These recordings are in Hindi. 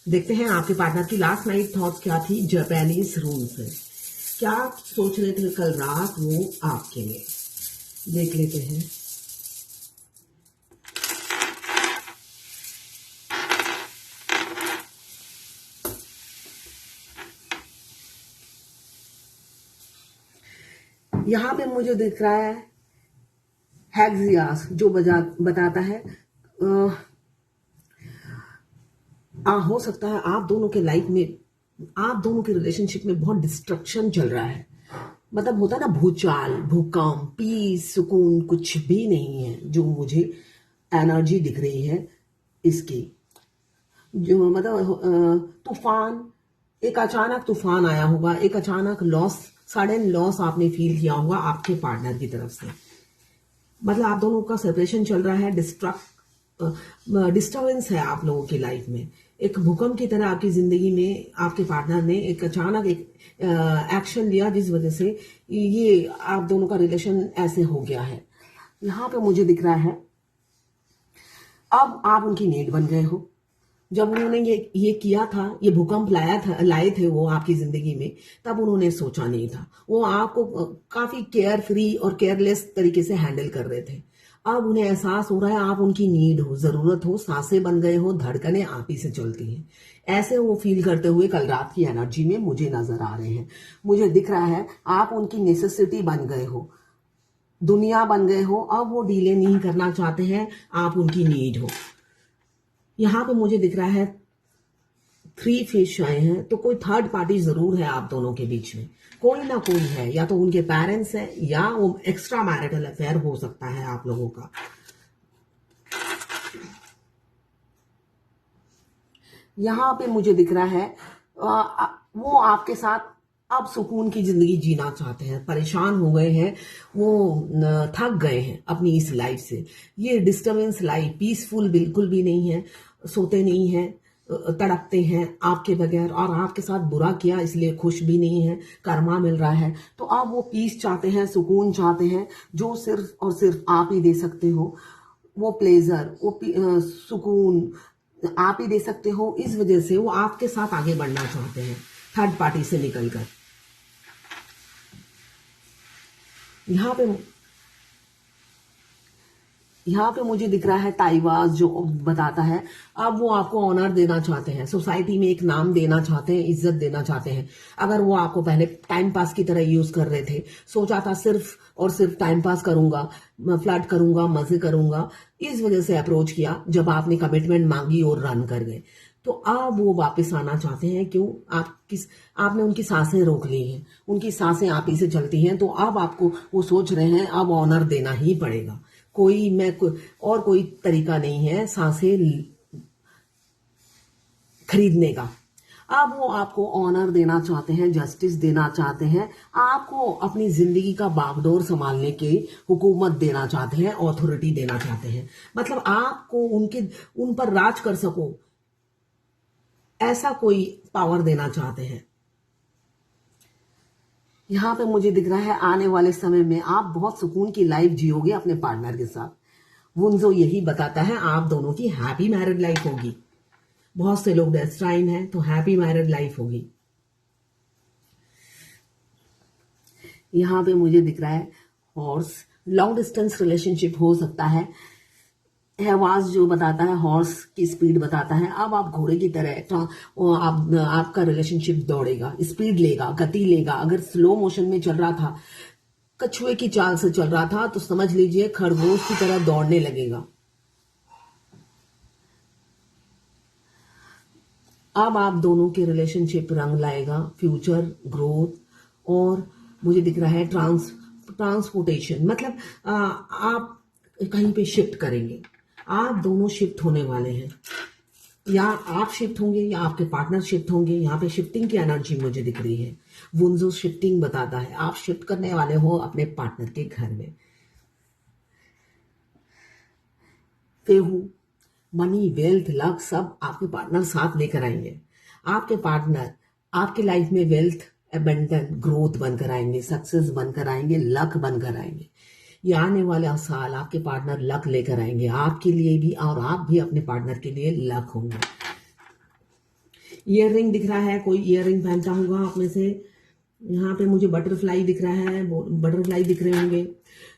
देखते हैं आपके पार्टनर की लास्ट नाइट थॉट्स क्या थी जापानीज रूम से। क्या सोच रहे थे कल रात वो आपके लिए, देख लेते हैं। यहां पे मुझे दिख रहा है हेक्सियास, जो बताता है हो सकता है आप दोनों के लाइफ में, आप दोनों के रिलेशनशिप में बहुत डिस्ट्रक्शन चल रहा है। मतलब होता है ना, भूचाल, भूकंप, पीस, सुकून कुछ भी नहीं है जो मुझे एनर्जी दिख रही है इसकी। जो मतलब तूफान, एक अचानक तूफान आया होगा, एक अचानक लॉस, सडन लॉस आपने फील किया होगा आपके पार्टनर की तरफ से। मतलब आप दोनों का सेपरेशन चल रहा है, डिस्टर्बेंस है आप लोगों की लाइफ में। एक भूकंप की तरह आपकी जिंदगी में आपके पार्टनर ने एक अचानक एक एक्शन लिया जिस वजह से ये आप दोनों का रिलेशन ऐसे हो गया है। यहाँ पे मुझे दिख रहा है अब आप उनकी नीड बन गए हो। जब उन्होंने ये किया था, ये भूकंप लाए थे वो आपकी जिंदगी में, तब उन्होंने सोचा नहीं था। वो आपको काफी केयर फ्री और केयरलेस तरीके से हैंडल कर रहे थे। अब उन्हें एहसास हो रहा है आप उनकी नीड हो, जरूरत हो, सांसें बन गए हो, धड़कनें आप ही से चलती हैं। ऐसे वो फील करते हुए कल रात की एनर्जी में मुझे नजर आ रहे हैं। मुझे दिख रहा है आप उनकी नेसेसिटी बन गए हो, दुनिया बन गए हो। अब वो डीले नहीं करना चाहते हैं, आप उनकी नीड हो। यहाँ पे मुझे दिख रहा है 3 फिश आए हैं, तो कोई थर्ड पार्टी जरूर है आप दोनों के बीच में। कोई ना कोई है, या तो उनके पेरेंट्स है या वो एक्स्ट्रा मैरिटल अफेयर हो सकता है आप लोगों का। यहाँ पे मुझे दिख रहा है वो आपके साथ अब सुकून की जिंदगी जीना चाहते हैं, परेशान हो गए हैं, वो थक गए हैं अपनी इस लाइफ से। ये डिस्टर्बेंस लाइफ पीसफुल बिल्कुल भी नहीं है, सोते नहीं हैं, तड़पते हैं आपके बगैर, और आपके साथ बुरा किया इसलिए खुश भी नहीं है, कर्मा मिल रहा है। तो अब वो पीस चाहते हैं, सुकून चाहते हैं, जो सिर्फ और सिर्फ आप ही दे सकते हो। वो प्लेजर, वो सुकून आप ही दे सकते हो। इस वजह से वो आपके साथ आगे बढ़ना चाहते हैं थर्ड पार्टी से निकलकर। यहाँ पे मुझे दिख रहा है ताइवाज, जो बताता है अब वो आपको ऑनर देना चाहते हैं, सोसाइटी में एक नाम देना चाहते हैं, इज्जत देना चाहते हैं। अगर वो आपको पहले टाइम पास की तरह यूज कर रहे थे, सोचा था सिर्फ और सिर्फ टाइम पास करूंगा, फ्लर्ट करूंगा, मजे करूंगा, इस वजह से अप्रोच किया जब आपने कमिटमेंट मांगी और रन कर गए, तो अब वो वापस आना चाहते हैं। क्यों? आपने उनकी सांसें रोक ली हैं, उनकी सांसें आप ही से चलती हैं, तो अब आपको वो सोच रहे हैं अब ऑनर देना ही पड़ेगा। और कोई तरीका नहीं है सांसें खरीदने का। अब वो आपको ऑनर देना चाहते हैं, जस्टिस देना चाहते हैं, आपको अपनी जिंदगी का बागडोर संभालने की हुकूमत देना चाहते हैं, ऑथोरिटी देना चाहते हैं। मतलब आपको उन पर राज कर सको, ऐसा कोई पावर देना चाहते हैं। यहाँ पे मुझे दिख रहा है आने वाले समय में आप बहुत सुकून की लाइफ जियोगे अपने पार्टनर के साथ। वुंजो यही बताता है आप दोनों की हैप्पी मैरिड लाइफ होगी। बहुत से लोग डेस्टाइन हैं, तो हैप्पी मैरिड लाइफ होगी। यहाँ पे मुझे दिख रहा है हॉर्स, लॉन्ग डिस्टेंस रिलेशनशिप हो सकता है। हवास जो बताता है हॉर्स की स्पीड बताता है। अब आप घोड़े की तरह आपका रिलेशनशिप दौड़ेगा, स्पीड लेगा, गति लेगा। अगर स्लो मोशन में चल रहा था, कछुए की चाल से चल रहा था, तो समझ लीजिए खरगोश की तरह दौड़ने लगेगा। अब आप दोनों के रिलेशनशिप रंग लाएगा, फ्यूचर, ग्रोथ, और मुझे दिख रहा है ट्रांसपोर्टेशन। मतलब आप कहीं पे शिफ्ट करेंगे, आप दोनों शिफ्ट होने वाले हैं, या आप शिफ्ट होंगे या आपके पार्टनर शिफ्ट होंगे। यहाँ पे शिफ्टिंग की एनर्जी मुझे दिख रही है। वुंजो शिफ्टिंग बताता है आप शिफ्ट करने वाले हो अपने पार्टनर के घर में। फेहू, मनी, वेल्थ, लक सब आपके पार्टनर साथ लेकर आएंगे। आपके पार्टनर आपके लाइफ में वेल्थ, एबंडेंट, ग्रोथ बनकर आएंगे, सक्सेस बनकर आएंगे, लक बनकर आएंगे। ये आने वाला साल आपके पार्टनर लक लेकर आएंगे आपके लिए भी, और आप भी अपने पार्टनर के लिए लक होंगे। ईयर रिंग दिख रहा है, कोई ईयर रिंग पहनता होगा आप में से। यहाँ पे मुझे बटरफ्लाई दिख रहा है, बटरफ्लाई दिख रहे होंगे,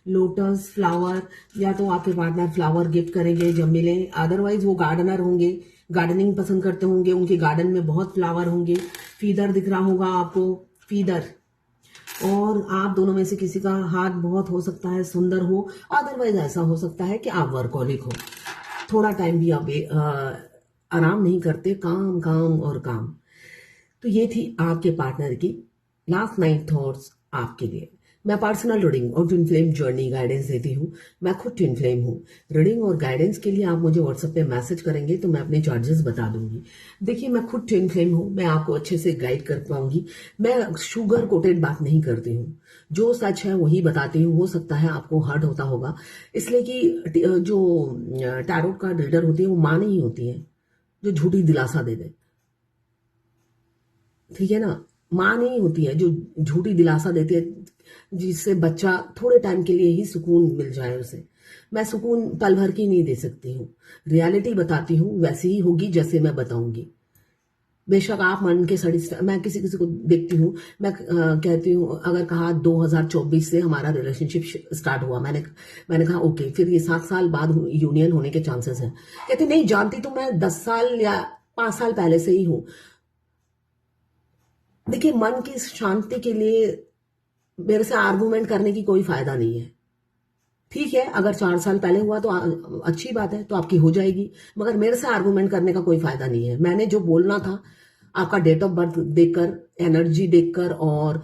लोटस फ्लावर, या तो आपके पार्टनर फ्लावर गिफ्ट करेंगे जब मिले, अदरवाइज वो गार्डनर होंगे, गार्डनिंग पसंद करते होंगे, उनके गार्डन में बहुत फ्लावर होंगे। फीदर दिख रहा होगा आपको, फीदर। और आप दोनों में से किसी का हाथ बहुत हो सकता है सुंदर हो, अदरवाइज ऐसा हो सकता है कि आप वर्कहोलिक हो, थोड़ा टाइम भी आप आराम नहीं करते, काम काम और काम। तो ये थी आपके पार्टनर की लास्ट 9 थॉट्स आपके लिए। मैं पर्सनल रीडिंग और ट्विन फ्लेम जर्नी गाइडेंस देती हूँ। मैं खुद ट्विन फ्लेम हूँ। रीडिंग और गाइडेंस के लिए आप मुझे व्हाट्सएप पे मैसेज करेंगे तो मैं अपने चार्जेस बता दूंगी। देखिए, मैं खुद ट्विन फ्लेम हूँ, मैं आपको अच्छे से गाइड कर पाऊंगी। मैं शुगर कोटेड बात नहीं करती हूँ, जो सच है वही बताती हूँ। हो सकता है आपको हर्ट होता होगा, इसलिए कि जो टैरोट कार्ड रीडर होती है वो माँ नहीं होती है जो झूठी दिलासा दे दे, ठीक है ना। माँ नहीं होती है जो झूठी दिलासा देती है जिससे बच्चा थोड़े टाइम के लिए ही सुकून मिल जाए उसे। मैं सुकून पल भर की नहीं दे सकती हूँ, रियलिटी बताती हूँ, वैसी ही होगी जैसे मैं बताऊंगी। बेशक आप मन के सड़ी, मैं किसी किसी को देखती हूँ, मैं कहती हूँ, अगर कहा 2024 से हमारा रिलेशनशिप स्टार्ट हुआ, मैंने कहा ओके, फिर ये 7 साल बाद यूनियन होने के चांसेस हैं। कहते नहीं जानती तो मैं 10 साल या 5 साल पहले से ही हूँ। देखिए, मन की शांति के लिए मेरे से आर्गुमेंट करने की कोई फायदा नहीं है। ठीक है, अगर 4 साल पहले हुआ तो अच्छी बात है, तो आपकी हो जाएगी, मगर मेरे से आर्गुमेंट करने का कोई फायदा नहीं है। मैंने जो बोलना था आपका डेट ऑफ बर्थ देखकर, एनर्जी देखकर और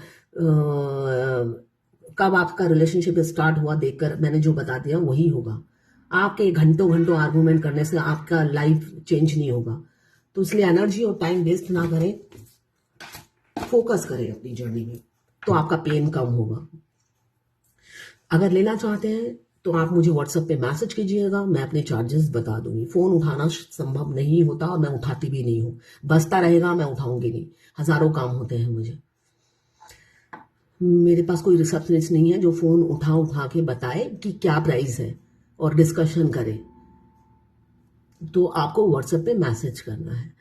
कब आपका रिलेशनशिप स्टार्ट हुआ देखकर मैंने जो बता दिया वही होगा। आपके घंटों घंटों आर्गुमेंट करने से आपका लाइफ चेंज नहीं होगा। तो इसलिए एनर्जी और टाइम वेस्ट ना करें, फोकस करें अपनी जर्नी में, तो आपका पेन कम होगा। अगर लेना चाहते हैं तो आप मुझे व्हाट्सएप पे मैसेज कीजिएगा, मैं अपने चार्जेस बता दूंगी। फोन उठाना संभव नहीं होता और मैं उठाती भी नहीं हूँ, बजता रहेगा, मैं उठाऊंगी नहीं, हजारों काम होते हैं मुझे। मेरे पास कोई रिसेप्शनिस्ट नहीं है जो फोन उठा उठा के बताए कि क्या प्राइस है और डिस्कशन करे। तो आपको व्हाट्सएप पे मैसेज करना है,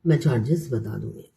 मैं चार्जेस बता दूंगी।